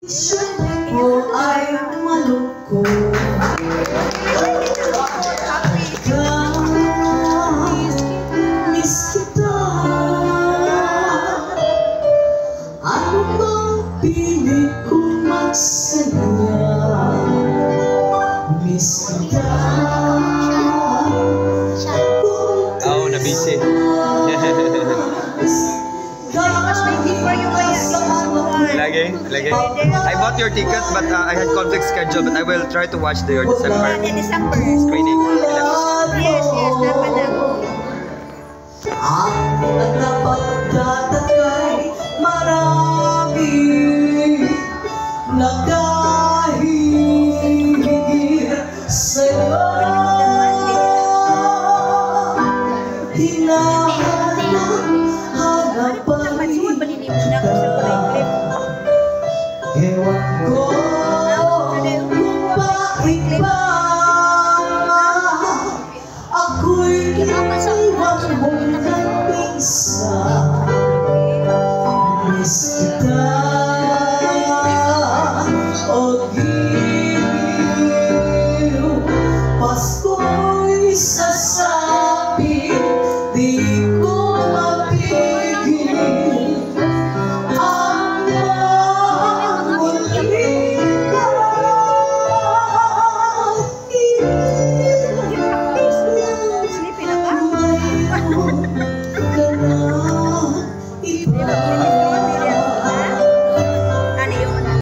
Mo ay malungkot. Miss kita. Ano bang pilit kong magsaya? Miss kita. Oh, na-busy. Lagi. I bought your ticket, but I had conflict schedule. But I will try to watch your December screening. Yes, dapat na. Ang napagtatakay marami nagahihigit sa'yo. Hinahanap hanapan ewan ko kung bakit ba ako'y iwan mong nagpisa.